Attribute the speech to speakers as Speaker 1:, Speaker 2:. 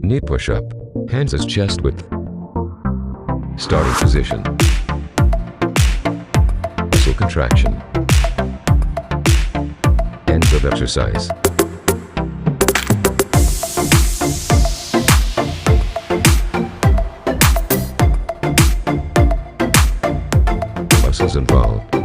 Speaker 1: Knee push-up. Hands as chest width. Starting position. Muscle contraction. End of exercise. Muscles involved.